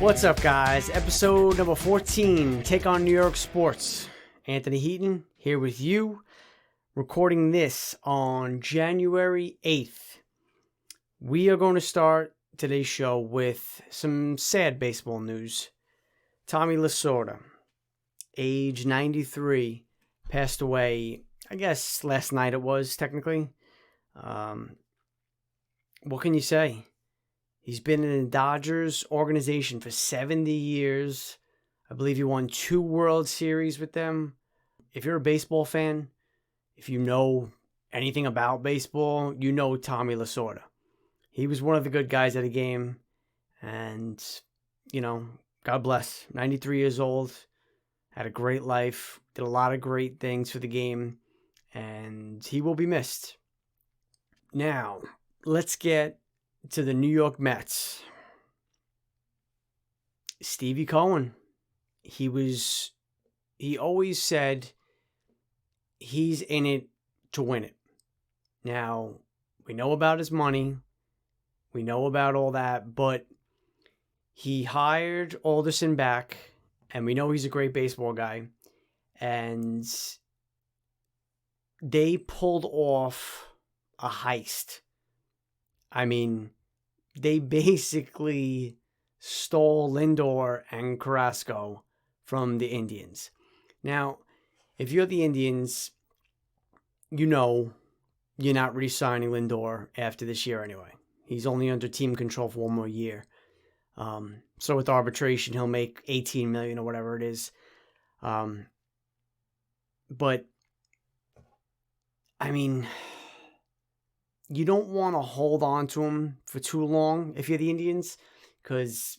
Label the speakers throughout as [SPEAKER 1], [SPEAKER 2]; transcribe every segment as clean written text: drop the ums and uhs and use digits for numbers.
[SPEAKER 1] What's up, guys? Episode number 14, Take on New York Sports. Anthony Heaton here with you, recording this on January 8th. We are going to start today's show with some sad baseball news. Tommy Lasorda, age 93, passed away, I guess last night it was, technically. What can you say? He's been in the Dodgers organization for 70 years. I believe he won 2 World Series with them. If you're a baseball fan, if you know anything about baseball, you know Tommy Lasorda. He was one of the good guys at the game. And, God bless. 93 years old. Had a great life. Did a lot of great things for the game. And he will be missed. Now, let's get to the New York Mets. Stevie Cohen. He always said he's in it to win it. Now, we know about his money. We know about all that, but he hired Alderson back, and we know he's a great baseball guy. And they pulled off a heist. I mean, they basically stole Lindor and Carrasco from the Indians. Now, if you're the Indians, you know you're not re-signing Lindor after this year anyway. He's only under team control for 1 more year. So with arbitration, he'll make $18 million or whatever it is. But, I mean, you don't want to hold on to him for too long if you're the Indians, because,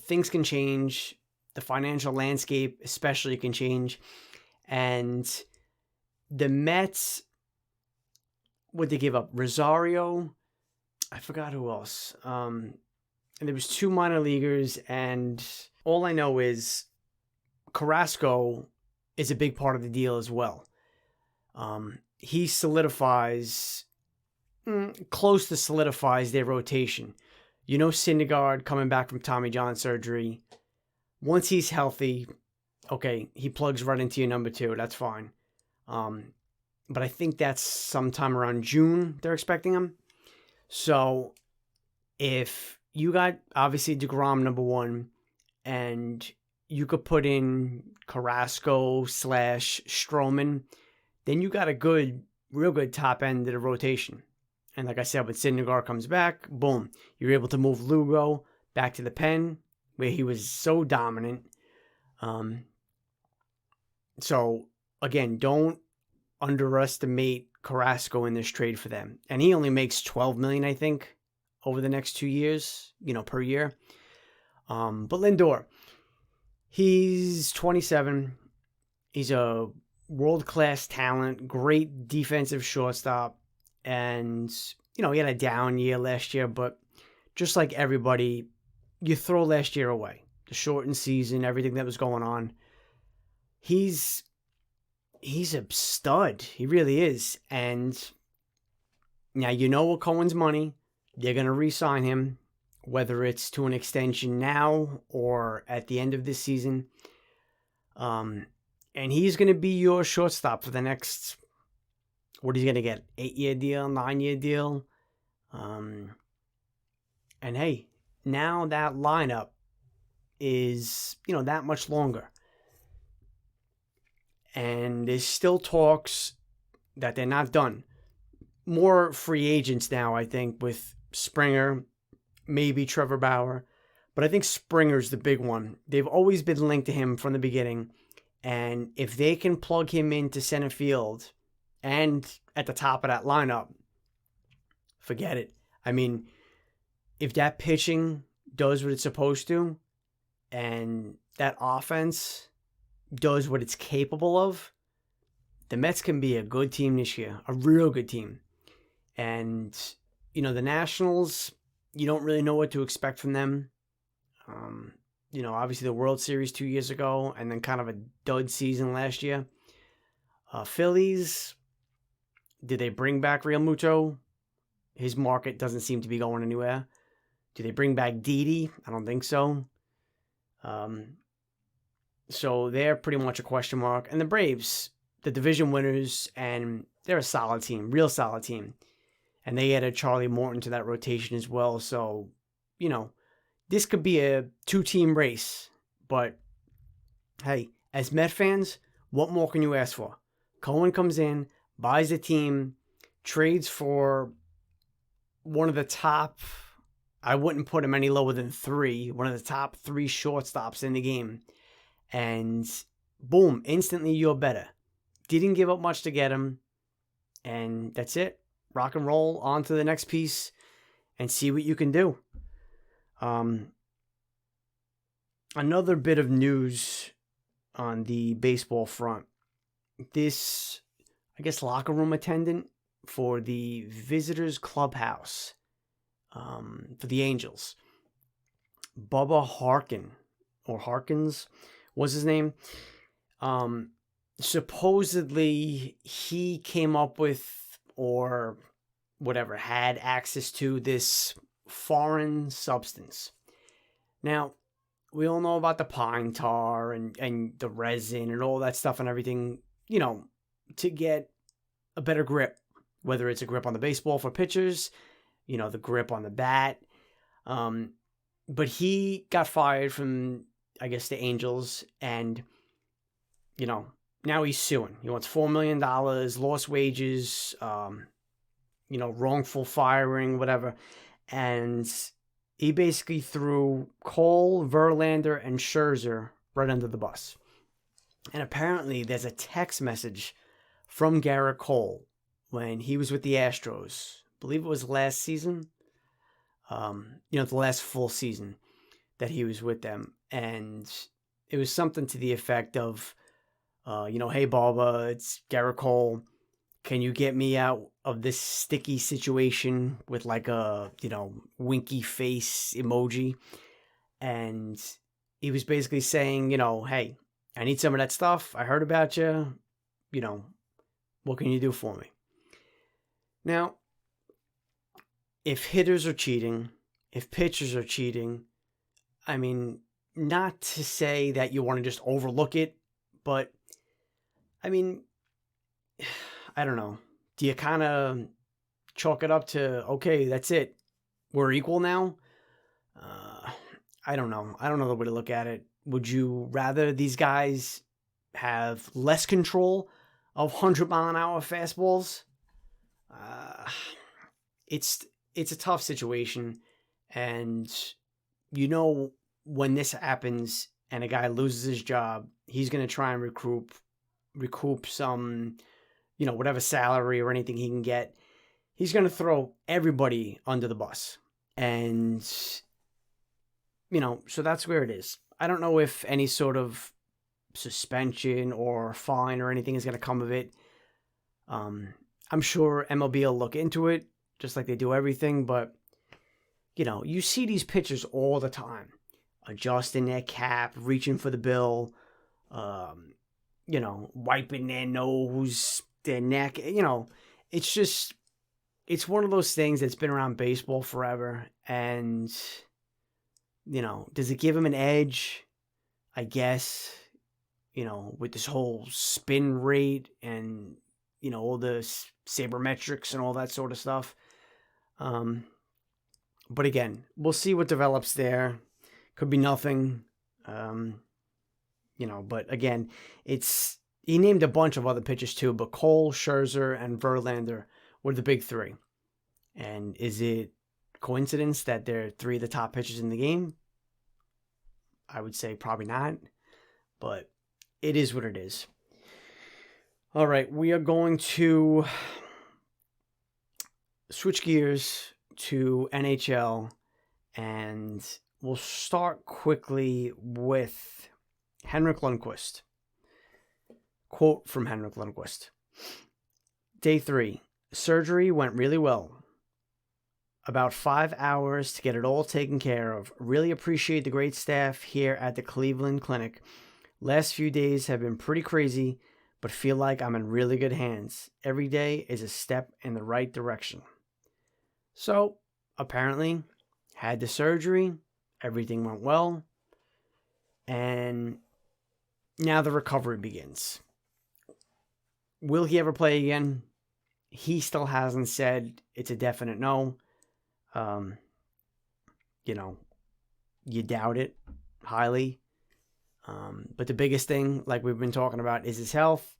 [SPEAKER 1] things can change. The financial landscape especially can change. And the Mets, would they give up? Rosario? I forgot who else. And there was 2 minor leaguers, and all I know is Carrasco is a big part of the deal as well. He close to solidifies their rotation. Syndergaard coming back from Tommy John surgery. Once he's healthy, okay, he plugs right into your number 2. That's fine. But I think that's sometime around June they're expecting him. So if you got, obviously, DeGrom number 1, and you could put in Carrasco/Stroman, then you got a real good top end of the rotation. And like I said, when Syndergaard comes back, boom, you're able to move Lugo back to the pen where he was so dominant. So, again, don't underestimate Carrasco in this trade for them. And he only makes $12 million, I think, over the next 2 years, per year. But Lindor, he's 27. He's a world-class talent, great defensive shortstop. And, he had a down year last year, but just like everybody, you throw last year away. The shortened season, everything that was going on. He's a stud. He really is. And now with Cohen's money, they're going to re-sign him, whether it's to an extension now or at the end of this season. And he's going to be your shortstop for the next... What he's going to get? 8-year deal, 9-year deal. And hey, now that lineup is, that much longer. And there's still talks that they're not done. More free agents now, I think, with Springer, maybe Trevor Bauer. But I think Springer's the big one. They've always been linked to him from the beginning. And if they can plug him into center field and at the top of that lineup, forget it. I mean, if that pitching does what it's supposed to, and that offense does what it's capable of, the Mets can be a good team this year, a real good team. And, the Nationals, you don't really know what to expect from them. Obviously the World Series 2 years ago, and then kind of a dud season last year. Phillies, did they bring back Real Muto? His market doesn't seem to be going anywhere. Do they bring back Didi? I don't think so. So they're pretty much a question mark. And the Braves, the division winners, and they're a solid team, real solid team. And they added Charlie Morton to that rotation as well. So, this could be a 2-team race. But, hey, as Met fans, what more can you ask for? Cohen comes in, buys the team, trades for one of the top, I wouldn't put him any lower than 3, one of the top 3 shortstops in the game. And boom, instantly you're better. Didn't give up much to get him. And that's it. Rock and roll on to the next piece and see what you can do. Another bit of news on the baseball front. This, I guess, locker room attendant for the visitors clubhouse for the Angels. Bubba Harkins was his name. Supposedly he came up with, or whatever, had access to this foreign substance. Now, we all know about the pine tar and the resin and all that stuff and everything, to get a better grip, whether it's a grip on the baseball for pitchers, the grip on the bat. But he got fired from, I guess, the Angels, and, now he's suing. He wants $4 million, lost wages, wrongful firing, whatever. And he basically threw Cole, Verlander, and Scherzer right under the bus. And apparently there's a text message from Garrett Cole when he was with the Astros. I believe it was last season. The last full season that he was with them. And it was something to the effect of, hey, Bubba, it's Garrett Cole. Can you get me out of this sticky situation with like a, winky face emoji? And he was basically saying, hey, I need some of that stuff. I heard about you. What can you do for me? Now, if hitters are cheating, if pitchers are cheating, I mean, not to say that you want to just overlook it, but I mean, I don't know. Do you kind of chalk it up to, okay, that's it, we're equal now? I don't know. I don't know the way to look at it. Would you rather these guys have less control of 100-mile-an-hour fastballs? It's a tough situation, and when this happens and a guy loses his job, he's going to try and recoup some, whatever salary or anything he can get. He's going to throw everybody under the bus. And, so that's where it is. I don't know if any sort of suspension or fine or anything is going to come of it. I'm sure MLB will look into it, just like they do everything. But, you see these pitchers all the time, adjusting their cap, reaching for the bill, wiping their nose, their neck. It's one of those things that's been around baseball forever. And, does it give him an edge? I guess, with this whole spin rate and, all the sabermetrics and all that sort of stuff. But again, we'll see what develops there. Could be nothing. But again, he named a bunch of other pitchers too, but Cole, Scherzer, and Verlander were the big 3. And is it coincidence that they're 3 of the top pitchers in the game? I would say probably not, but it is what it is. All right, we are going to switch gears to NHL, and we'll start quickly with Henrik Lundqvist. Quote from Henrik Lundqvist. Day 3. Surgery went really well. About 5 hours to get it all taken care of. Really appreciate the great staff here at the Cleveland Clinic. Last few days have been pretty crazy, but feel like I'm in really good hands. Every day is a step in the right direction. So, apparently, had the surgery. Everything went well. And now the recovery begins. Will he ever play again? He still hasn't said it's a definite no. You doubt it highly. But the biggest thing, like we've been talking about, is his health.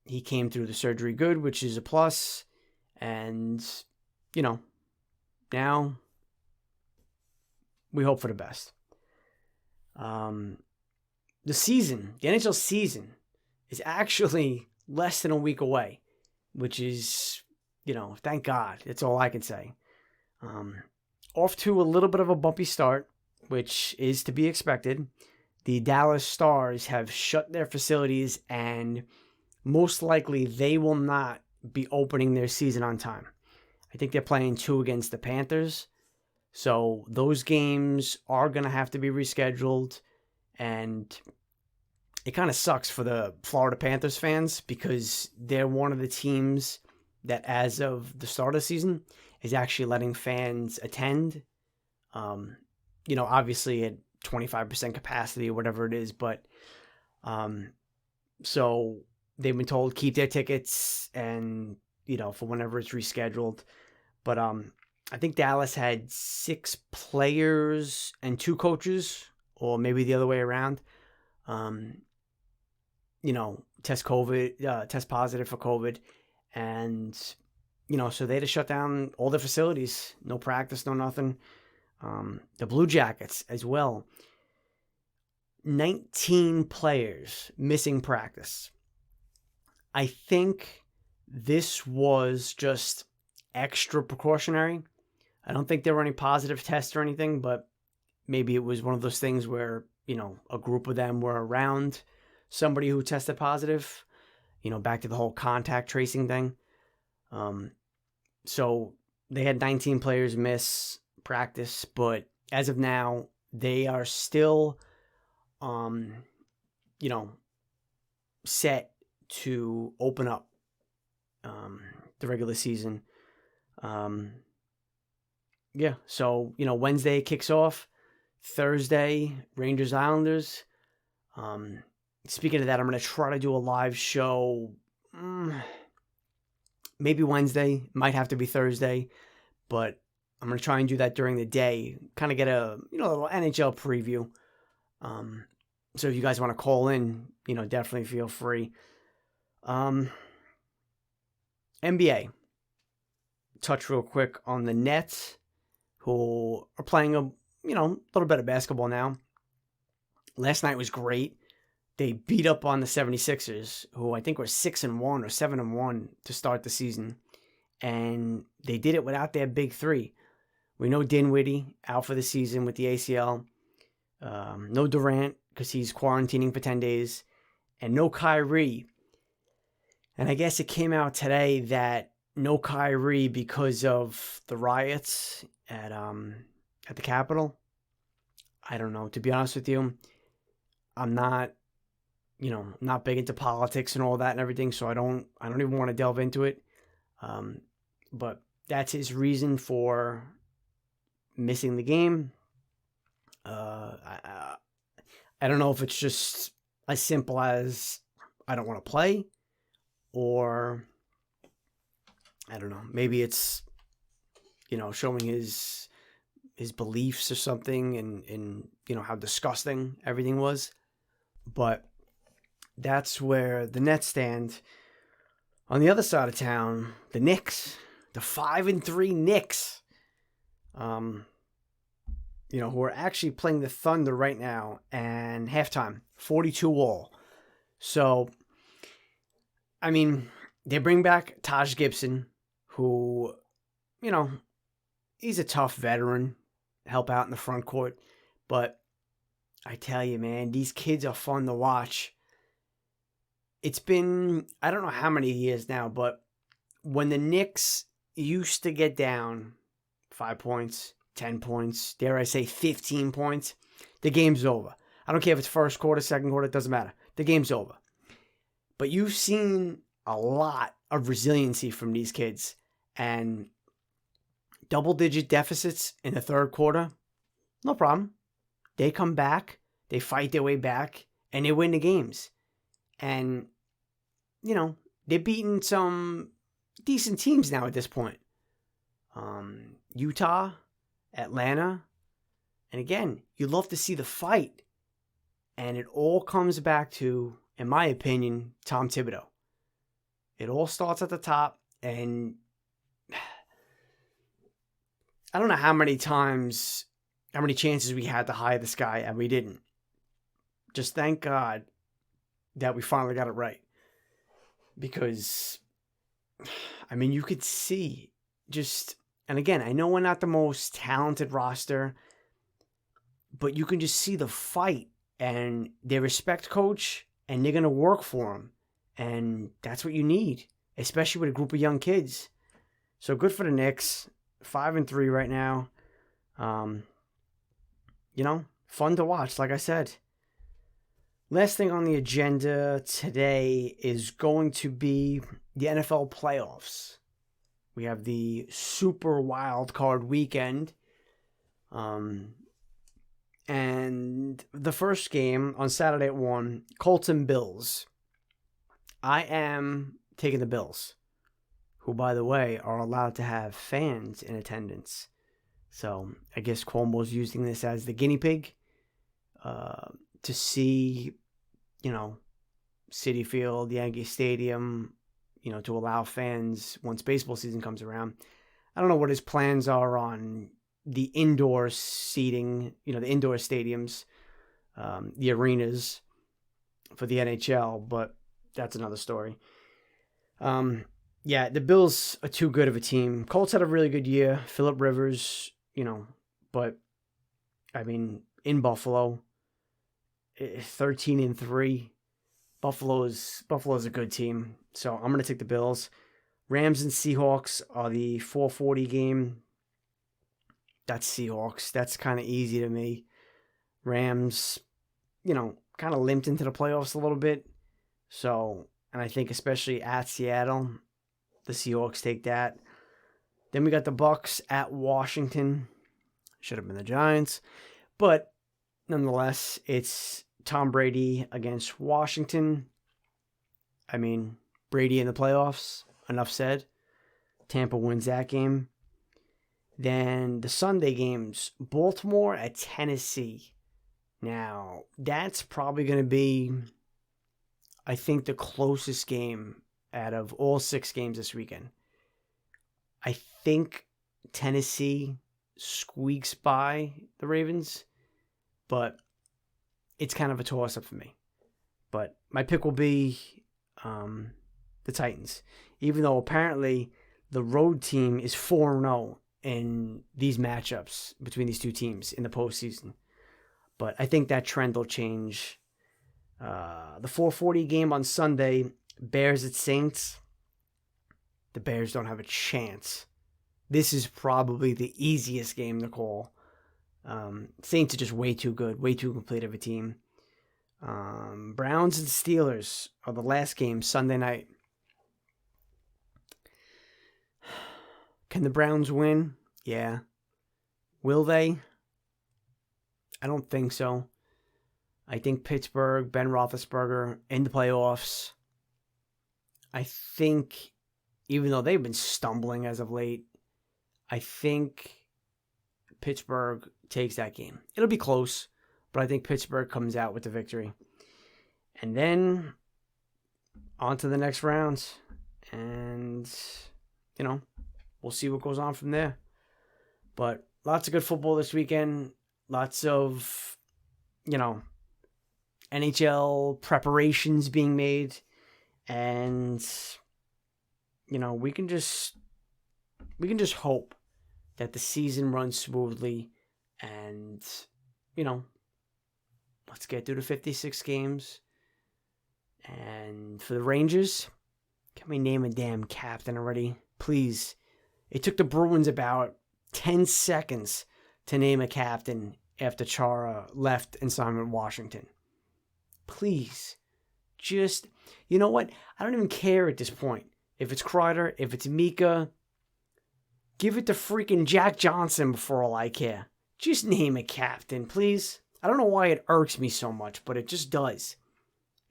[SPEAKER 1] He came through the surgery good, which is a plus. And, now we hope for the best. The NHL season is actually less than a week away, which is, thank God. That's all I can say. Off to a little bit of a bumpy start, which is to be expected. The Dallas Stars have shut their facilities, and most likely they will not be opening their season on time. I think they're playing 2 against the Panthers. So those games are going to have to be rescheduled. And it kind of sucks for the Florida Panthers fans because they're one of the teams that, as of the start of the season, is actually letting fans attend. Obviously at 25% capacity or whatever it is. But so they've been told keep their tickets and, for whenever it's rescheduled. But I think Dallas had 6 players and 2 coaches, or maybe the other way around, test positive for COVID. And, so they had to shut down all their facilities. No practice, no nothing. The Blue Jackets as well. 19 players missing practice. I think this was just extra precautionary. I don't think there were any positive tests or anything, but maybe it was one of those things where, a group of them were around somebody who tested positive, back to the whole contact tracing thing. So they had 19 players miss practice, but as of now, they are still, set to open up the regular season. So, Wednesday kicks off. Thursday, Rangers Islanders. Speaking of that, I'm going to try to do a live show. Maybe Wednesday. Might have to be Thursday. But I'm going to try and do that during the day. Kind of get a little NHL preview. So if you guys want to call in, definitely feel free. NBA. Touch real quick on the Nets, who are playing a little bit of basketball now. Last night was great. They beat up on the 76ers, who I think were 6-1 or 7-1 to start the season. And they did it without their big 3. We know Dinwiddie out for the season with the ACL. No Durant because he's quarantining for 10 days. And no Kyrie. And I guess it came out today that no Kyrie because of the riots at the Capitol. I don't know. To be honest with you, I'm not big into politics and all that and everything, so I don't even want to delve into it. But that's his reason for missing the game. I don't know if it's just as simple as I don't want to play, or I don't know. Maybe it's showing his beliefs or something, and how disgusting everything was. But that's where the Nets stand. On the other side of town, the Knicks, the 5-3 Knicks, who are actually playing the Thunder right now, and halftime 42-all. So, I mean, they bring back Taj Gibson, who, he's a tough veteran, help out in the front court. But I tell you, man, these kids are fun to watch. It's been, I don't know how many years now, but when the Knicks used to get down 5 points, 10 points, dare I say 15 points, the game's over. I don't care if it's first quarter, second quarter, it doesn't matter. The game's over. But you've seen a lot of resiliency from these kids, and double-digit deficits in the third quarter, no problem. They come back, they fight their way back, and they win the games. And, they're beating some decent teams now at this point. Utah, Atlanta. And again, you love to see the fight. And it all comes back to, in my opinion, Tom Thibodeau. It all starts at the top, and I don't know how many chances we had to hire this guy, and we didn't. Just thank God that we finally got it right. Because, you could see and again, I know we're not the most talented roster, but you can just see the fight, and they respect Coach, and they're going to work for him. And that's what you need, especially with a group of young kids. So good for the Knicks. 5-3 right now. Fun to watch, like I said. Last thing on the agenda today is going to be the NFL playoffs. We have the super wild card weekend. And the first game on Saturday at 1, Colts and Bills. I am taking the Bills, who, by the way, are allowed to have fans in attendance. So I guess Cuomo's using this as the guinea pig to see, Citi Field, Yankee Stadium, to allow fans once baseball season comes around. I don't know what his plans are on the indoor seating, the indoor stadiums, the arenas for the NHL, but that's another story. The Bills are too good of a team. Colts had a really good year. Phillip Rivers, but in Buffalo, 13-3. Buffalo's a good team, so I'm gonna take the Bills. Rams and Seahawks are the 4:40 game. That's Seahawks. That's kind of easy to me. Rams, kind of limped into the playoffs a little bit. So, and I think especially at Seattle, the Seahawks take that. Then we got the Bucs at Washington. Should have been the Giants. But nonetheless, it's Tom Brady against Washington. Brady in the playoffs. Enough said. Tampa wins that game. Then the Sunday games, Baltimore at Tennessee. Now, that's probably going to be, I think, the closest game out of all 6 games this weekend. I think Tennessee squeaks by the Ravens, but it's kind of a toss-up for me. But my pick will be the Titans, even though apparently the road team is 4-0 in these matchups between these two teams in the postseason. But I think that trend will change. The 4:40 game on Sunday, Bears at Saints. The Bears don't have a chance. This is probably the easiest game to call. Saints are just way too good, way too complete of a team. Browns and Steelers are the last game Sunday night. Can the Browns win? Yeah. Will they? I don't think so. I think Pittsburgh, Ben Roethlisberger in the playoffs. I think, even though they've been stumbling as of late, I think Pittsburgh takes that game. It'll be close, but I think Pittsburgh comes out with the victory. And then on to the next round. And, we'll see what goes on from there. But lots of good football this weekend. Lots of, NHL preparations being made. And, we can just hope that the season runs smoothly. And, let's get through the 56 games. And for the Rangers, can we name a damn captain already? Please. It took the Bruins about 10 seconds to name a captain after Chara left and signed with Washington. Please. Just, you know what? I don't even care at this point. If it's Kreider, if it's Mika, give it to freaking Jack Johnson for all I care. Just name a captain, please. I don't know why it irks me so much, but it just does.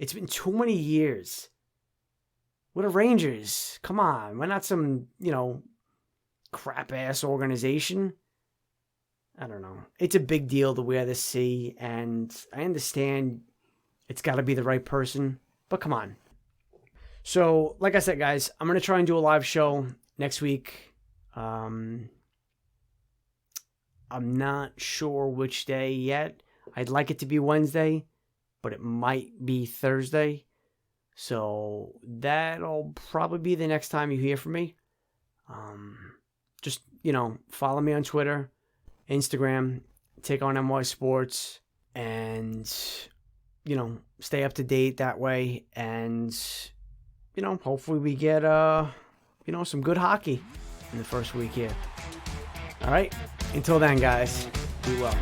[SPEAKER 1] It's been too many years. We're the Rangers. Come on. We're not some, crap-ass organization. I don't know. It's a big deal to wear the C, and I understand it's got to be the right person, but come on. So, like I said, guys, I'm going to try and do a live show next week. I'm not sure which day yet. I'd like it to be Wednesday, but it might be Thursday. So that'll probably be the next time you hear from me. Just, follow me on Twitter, Instagram, Take On NY Sports, and, stay up to date that way. And, hopefully we get, some good hockey in the first week here. All right. Until then, guys, be well.